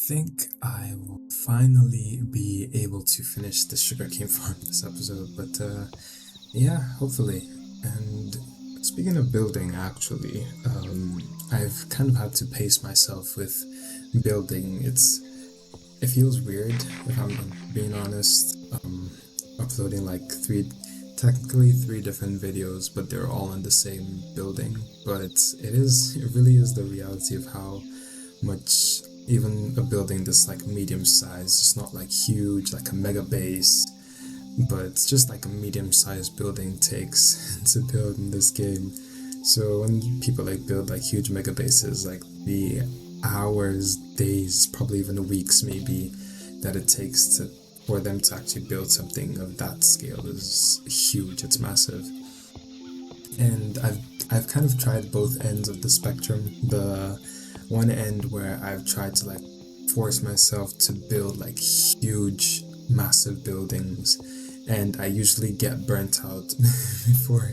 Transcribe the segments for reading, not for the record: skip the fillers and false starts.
think I will finally be able to finish the sugarcane farm this episode, but yeah, hopefully. And speaking of building, actually, I've kind of had to pace myself with building. It feels weird if I'm being honest. Uploading like technically three different videos, but they're all in the same building. But it really is the reality of how much even a building that's like medium size, it's not like huge like a mega base, but it's just like a medium sized building takes to build in this game. So when people like build like huge mega bases, like the hours, days, probably even weeks maybe that it takes to for them to actually build something of that scale is huge. It's massive. And I've kind of tried both ends of the spectrum. The one end where I've tried to like force myself to build like huge, massive buildings, and I usually get burnt out before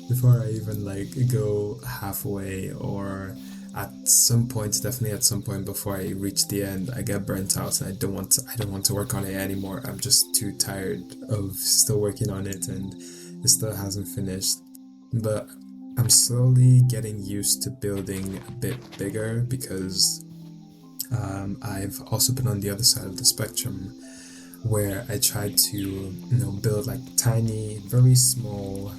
before I even like go halfway, or definitely at some point before I reach the end, I get burnt out and I don't want to work on it anymore. I'm just too tired of still working on it, and it still hasn't finished. But I'm slowly getting used to building a bit bigger because I've also been on the other side of the spectrum where I tried to, build like tiny, very small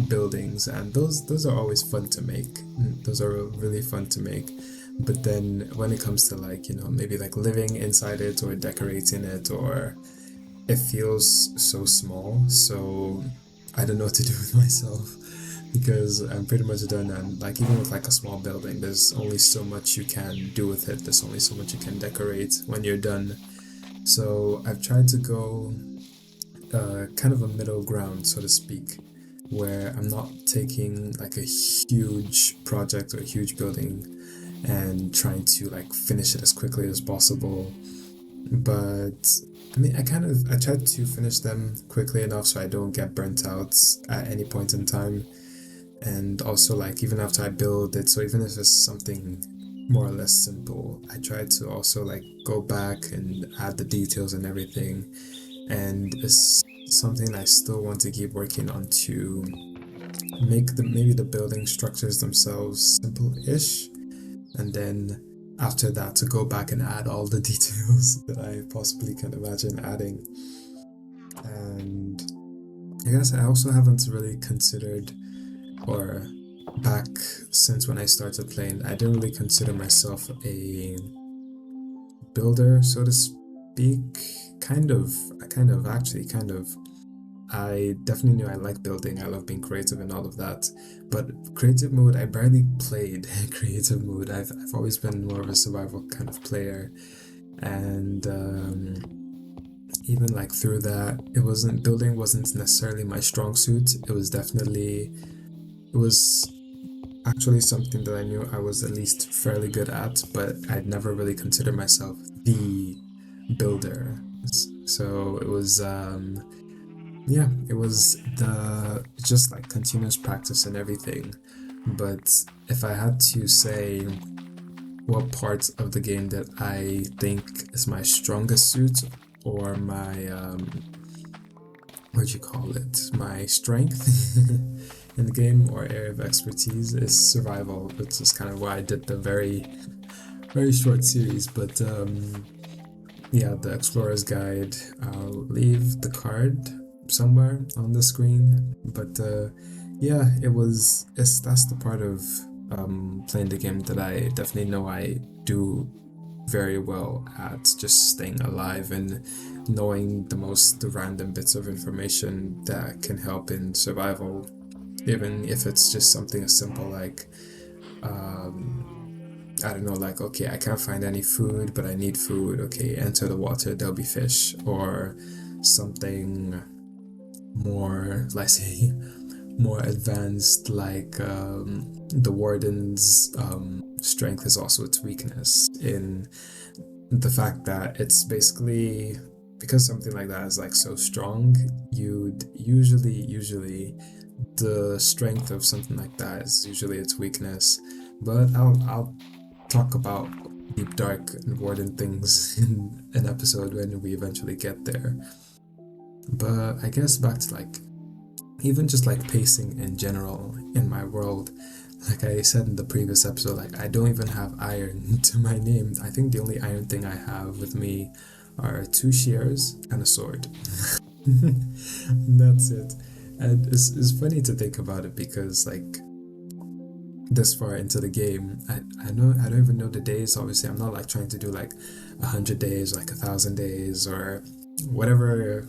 buildings, and those are always fun to make. Those are really fun to make. But then when it comes to like, maybe like living inside it or decorating it, or it feels so small, so I don't know what to do with myself because I'm pretty much done. And like even with like a small building, there's only so much you can do with it. There's only so much you can decorate when you're done. So I've tried to go kind of a middle ground, so to speak, where I'm not taking like a huge project or a huge building and trying to like finish it as quickly as possible. But I mean, I tried to finish them quickly enough so I don't get burnt out at any point in time. And also like even after I build it, so even if it's something more or less simple, I try to also like go back and add the details and everything. And it's something I still want to keep working on to make maybe the building structures themselves simple-ish, and then after that to go back and add all the details that I possibly can imagine adding. And I guess I also haven't really considered, or back since when I started playing, I didn't really consider myself a builder, so to speak. Kind of. I definitely knew I like building. I love being creative and all of that. But creative mode, I barely played creative mode. I've always been more of a survival kind of player, and even like through that, building wasn't necessarily my strong suit. It was actually something that I knew I was at least fairly good at, but I'd never really considered myself the builder. So it was yeah, it was the just like continuous practice and everything. But if I had to say what part of the game that I think is my strongest suit, or my what do you call it, my strength in the game or area of expertise, is survival, which is kind of why I did the very short series. But yeah, the explorer's guide, I'll leave the card somewhere on the screen. But yeah, that's the part of playing the game that I definitely know I do very well at, just staying alive and knowing the random bits of information that can help in survival, even if it's just something as simple like I don't know, like, okay, I can't find any food, but I need food. Okay, enter the water, there'll be fish. Or something more, let's say, more advanced, like the warden's strength is also its weakness, in the fact that it's basically, because something like that is like so strong, you'd usually the strength of something like that is usually its weakness. But I'll talk about deep, dark, and warden things in an episode when we eventually get there. But I guess back to like, even just like pacing in general in my world, like I said in the previous episode, like I don't even have iron to my name. I think the only iron thing I have with me are 2 shears and a sword. That's it. And it's funny to think about it because like this far into the game, I know I don't even know the days. Obviously, I'm not like trying to do like 100 days, like 1,000 days, or whatever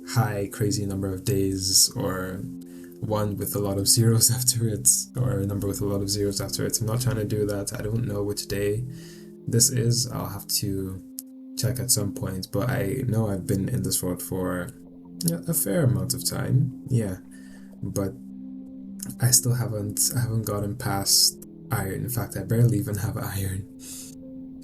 high crazy number of days, or one with a lot of zeros after it, or a number with a lot of zeros after it. I'm not trying to do that. I don't know which day this is. I'll have to check at some point, but I know I've been in this world for a fair amount of time. Yeah, but I still haven't gotten past iron. In fact, I barely even have iron.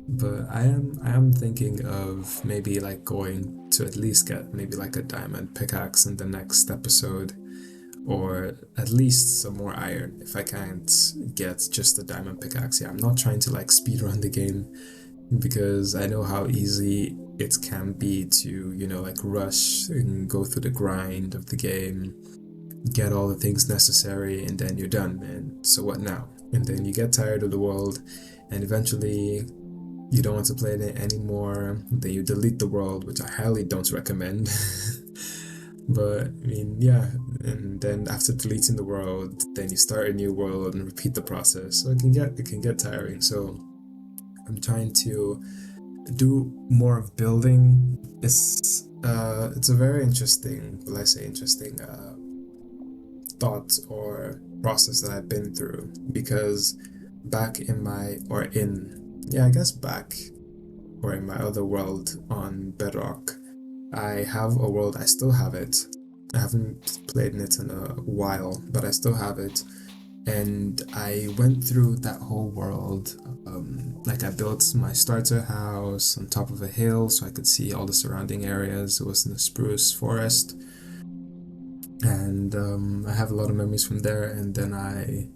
But I am thinking of maybe like going to at least get maybe like a diamond pickaxe in the next episode, or at least some more iron if I can't get just a diamond pickaxe. Yeah, I'm not trying to like speedrun the game because I know how easy it can be to, like rush and go through the grind of the game, get all the things necessary, and then you're done. And so what now? And then you get tired of the world, and eventually you don't want to play it anymore. Then you delete the world, which I highly don't recommend. But I mean, yeah, and then after deleting the world, then you start a new world and repeat the process. So it can get tiring. So I'm trying to do more of building. It's a very interesting, well, I say interesting, thought or process that I've been through, because back in my other world on Bedrock, I have a world. I still have it. I haven't played in it in a while, but I still have it. And I went through that whole world. Like I built my starter house on top of a hill so I could see all the surrounding areas. It was in a spruce forest. And I have a lot of memories from there. And then I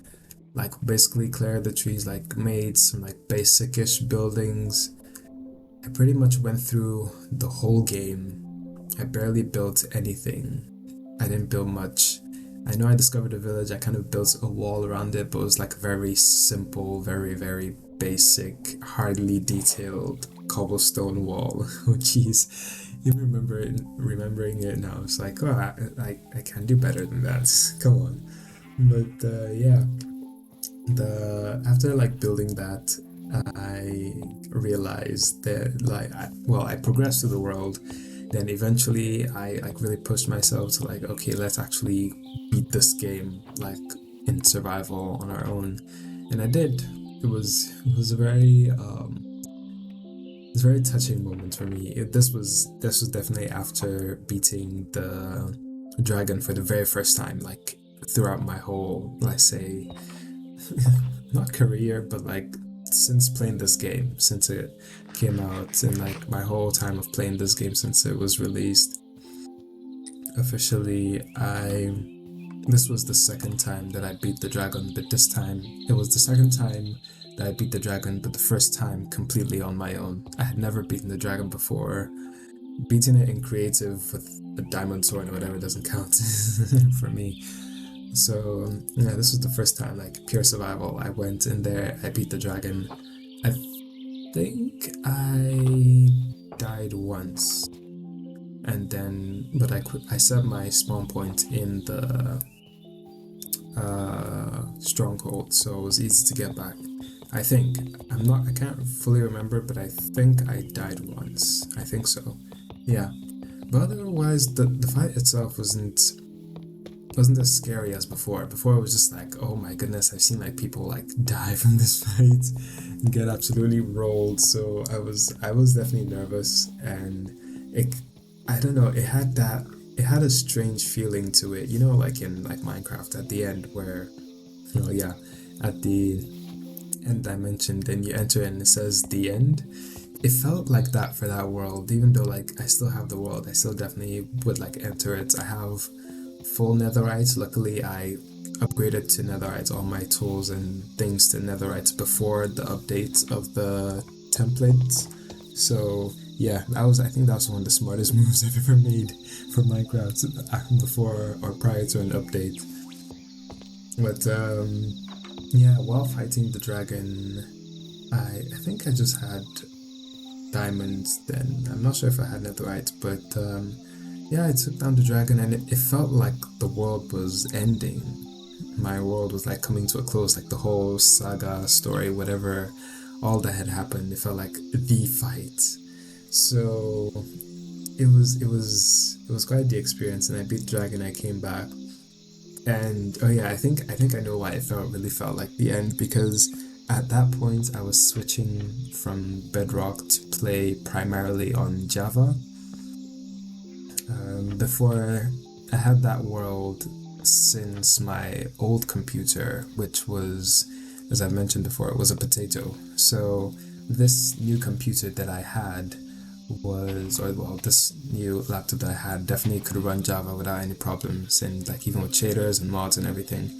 like basically cleared the trees, like made some like basic-ish buildings. I pretty much went through the whole game. I barely built anything. I didn't build much. I know I discovered a village. I kind of built a wall around it, but it was like very simple, very, very basic, hardly detailed cobblestone wall. Oh jeez. Even remembering it now, it's like, oh, I can do better than that. Come on. But yeah, after like building that, I realized that I progressed through the world. Then eventually I like really pushed myself to like, okay, let's actually beat this game like in survival on our own, and I did. It was a very touching moment for me. This was definitely after beating the dragon for the very first time, like throughout my whole, let's say, not career, but like since playing this game, since it came out, and like my whole time of playing this game since it was released officially. This was the second time that I beat the dragon, but this time it was the second time that I beat the dragon, but the first time completely on my own. I had never beaten the dragon before. Beating it in creative with a diamond sword or whatever doesn't count for me. So yeah, this was the first time, like pure survival. I went in there, I beat the dragon. I think I died once, and then I set my spawn point in the stronghold, so it was easy to get back. I can't fully remember, but I think I died once. I think so. Yeah. But otherwise, the fight itself wasn't as scary as before. Before it was just like, oh my goodness, I've seen like people like die from this fight and get absolutely rolled. So I was definitely nervous, and I don't know, it had a strange feeling to it, like in like Minecraft at the end where, at the end dimension, then you enter and it says the end. It felt like that for that world, even though like I still have the world, I still definitely would like enter it. I have full netherite. Luckily I upgraded to netherite, all my tools and things to netherite before the update of the templates. So yeah, I think that was one of the smartest moves I've ever made for Minecraft before or prior to an update. But yeah, while fighting the dragon, I think I just had diamonds then. I'm not sure if I had netherite, but yeah, I took down the dragon and it felt like the world was ending. My world was like coming to a close, like the whole saga story, whatever, all that had happened. It felt like the fight. So it was quite the experience, and I beat the dragon. I came back, and oh yeah, I think I know why it really felt like the end, because at that point I was switching from Bedrock to play primarily on Java. Before, I had that world since my old computer, which was, as I mentioned before, it was a potato. So this new computer that I had this new laptop that I had definitely could run Java without any problems, and like even with shaders and mods and everything.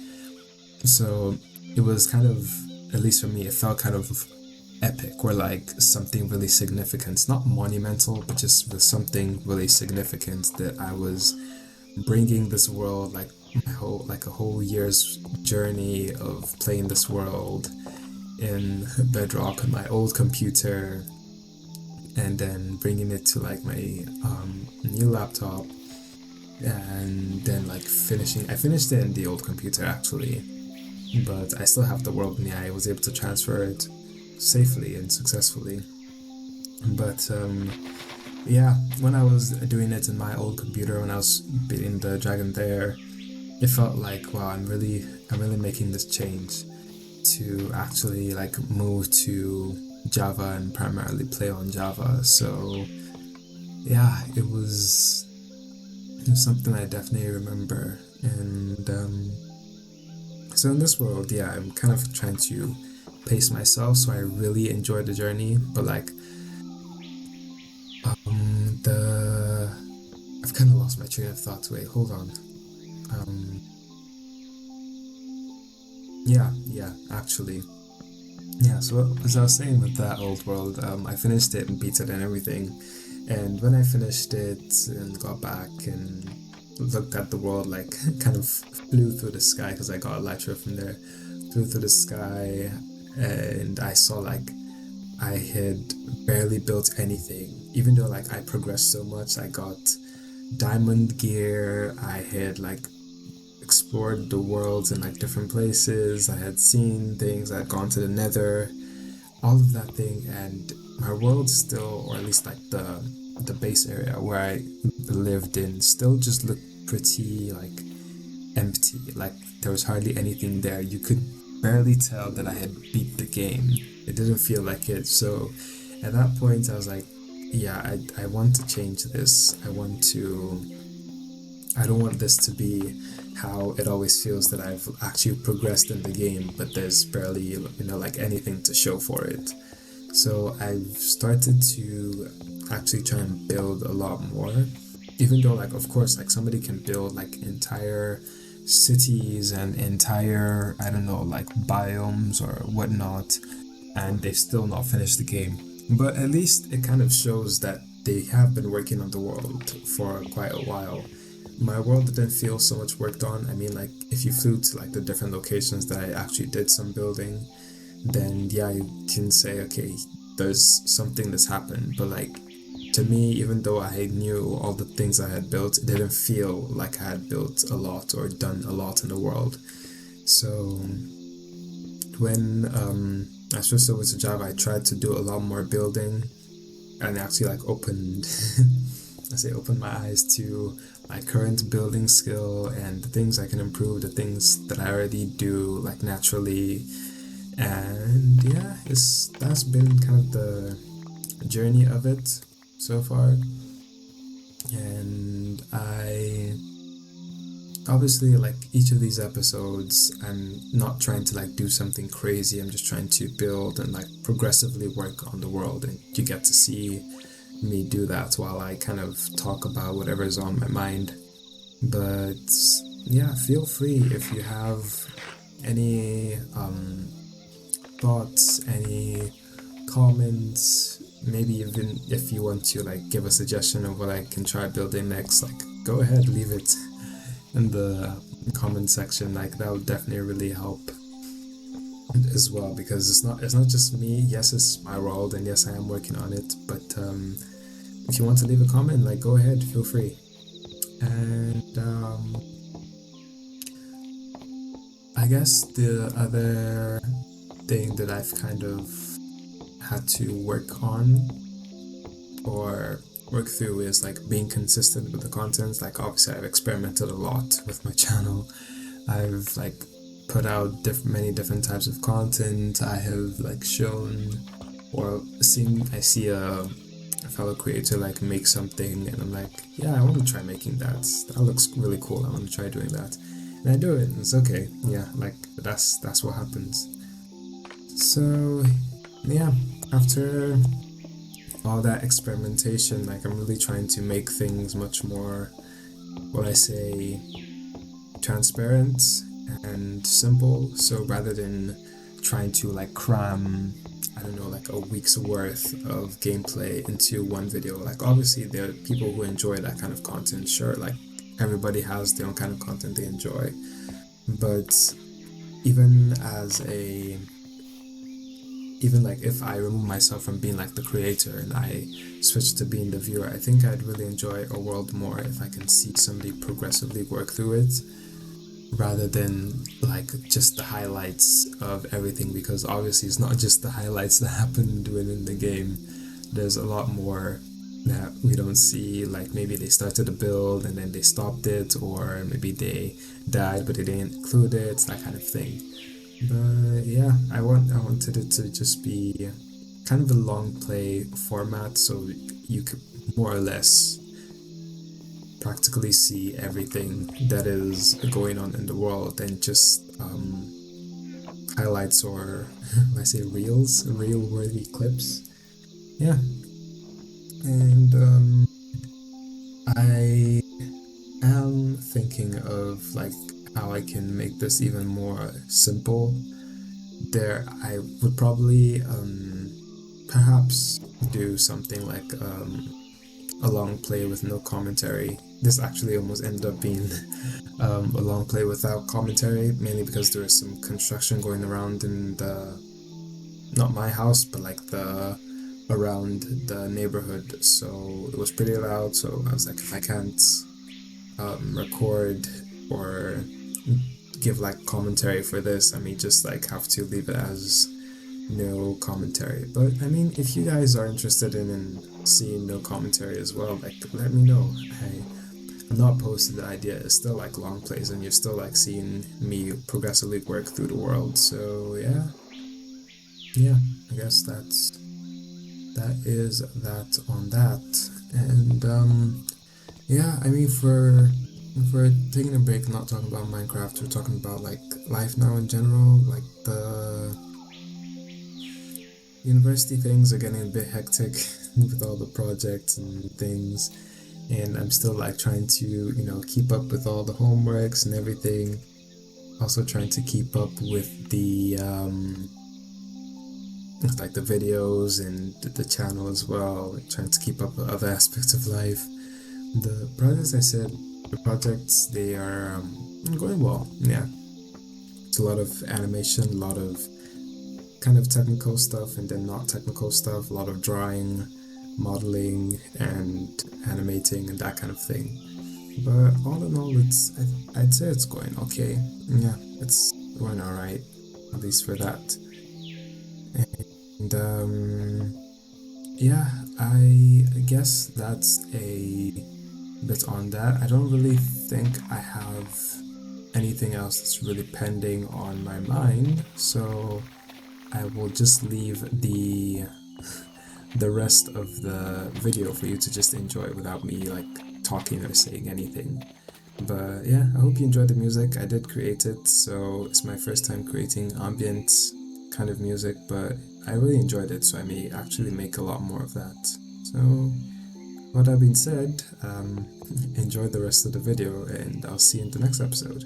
So it was kind of, at least for me, it felt kind of epic, or like something really significant, not monumental, but just with something really significant, that I was bringing this world, like a whole year's journey of playing this world in Bedrock on my old computer, and then bringing it to like my new laptop, and then like I finished it in the old computer actually, but I still have the world in the eye. I was able to transfer it safely and successfully. But yeah, when I was doing it in my old computer, when I was beating the dragon there, it felt like, wow, I'm really making this change to actually like move to Java and primarily play on Java. So yeah, it was something I definitely remember. And so in this world, yeah, I'm kind of trying to pace myself so I really enjoy the journey. But like the I've kind of lost my train of thought. Wait, hold on. Um, yeah, actually. Yeah, so as I was saying with that old world, I finished it and beat it and everything. And when I finished it and got back and looked at the world, like kind of flew through the sky because I got a elytra from there, flew through the sky, and I saw like I had barely built anything. Even though like I progressed so much, I got diamond gear, I had like explored the world in like different places, I had seen things, I had gone to the nether, all of that thing, and my world still, or at least like the base area where I lived in, still just looked pretty like empty. Like there was hardly anything there. You could barely tell that I had beat the game. It didn't feel like it. So at that point I was like, yeah, I want to change this. I don't want this to be how it always feels, that I've actually progressed in the game, but there's barely, like anything to show for it. So I've started to actually try and build a lot more. Even though, like, of course, like somebody can build like entire cities and entire, I don't know, like biomes or whatnot, and they've still not finished the game. But at least it kind of shows that they have been working on the world for quite a while. My world didn't feel so much worked on. I mean, like, if you flew to like the different locations that I actually did some building, then yeah, you can say, okay, there's something that's happened. But like, to me, even though I knew all the things I had built, it didn't feel like I had built a lot or done a lot in the world. So when I switched over to Java, I tried to do a lot more building, and actually like opened opened my eyes to my current building skill and the things I can improve, the things that I already do like naturally. And yeah, that's been kind of the journey of it so far. And I obviously, like, each of these episodes, I'm not trying to like do something crazy. I'm just trying to build and like progressively work on the world, and you get to see me do that while I kind of talk about whatever is on my mind. But yeah, feel free if you have any thoughts, any comments. Maybe even if you want to like give a suggestion of what I can try building next, like go ahead, leave it in the comment section. Like that would definitely really help as well, because it's not just me. Yes, it's my world, and yes, I am working on it, but if you want to leave a comment, like go ahead, feel free. And I guess the other thing that I've kind of had to work on or work through is like being consistent with the content. Like obviously I've experimented a lot with my channel. I've like put out many different types of content. I have like shown or I see a fellow creator like make something, and I'm like, yeah, I want to try making that. That looks really cool. I want to try doing that, and I do it. And it's okay. Yeah, like that's what happens. So yeah, after all that experimentation, like I'm really trying to make things much more, what I say, transparent and simple. So rather than trying to like cram, I don't know, like a week's worth of gameplay into one video, like obviously there are people who enjoy that kind of content, sure, like everybody has their own kind of content they enjoy, but even like if I remove myself from being like the creator and I switch to being the viewer, I think I'd really enjoy a world more if I can see somebody progressively work through it, rather than like just the highlights of everything, because obviously it's not just the highlights that happened within the game. There's a lot more that we don't see, like maybe they started a build and then they stopped it, or maybe they died but they didn't include it, that kind of thing. But yeah, I wanted it to just be kind of a long play format, so you could more or less practically see everything that is going on in the world, and just highlights, or I say reels, reel-worthy clips. Yeah, and I am thinking of like how I can make this even more simple. I would probably perhaps do something like a long play with no commentary. This actually almost ended up being a long play without commentary, mainly because there was some construction going around in not my house, but like around the neighborhood. So it was pretty loud. So I was like, if I can't record or give like commentary for this, I may just like have to leave it as no commentary. But I mean, if you guys are interested in seeing no commentary as well, like let me know. I'm not opposed to the idea. It's still like long plays, and you're still like seeing me progressively work through the world. So yeah, I guess that is that on that. And yeah, I mean, for taking a break, not talking about Minecraft, we're talking about like life now in general. Like the university things are getting a bit hectic with all the projects and things, and I'm still like trying to keep up with all the homeworks and everything. Also trying to keep up with the like the videos and the channel as well, trying to keep up with other aspects of life. The projects, they are going well. Yeah, it's a lot of animation, a lot of kind of technical stuff, and then not technical stuff, a lot of drawing, modeling, and animating, and that kind of thing. But all in all, I'd say it's going okay. Yeah, it's going alright, at least for that. And yeah, I guess that's a bit on that. I don't really think I have anything else that's really pending on my mind, so I will just leave the rest of the video for you to just enjoy without me like talking or saying anything. But yeah, I hope you enjoyed the music. I did create it, so it's my first time creating ambient kind of music, but I really enjoyed it, so I may actually make a lot more of that. So with that being said, enjoy the rest of the video, and I'll see you in the next episode.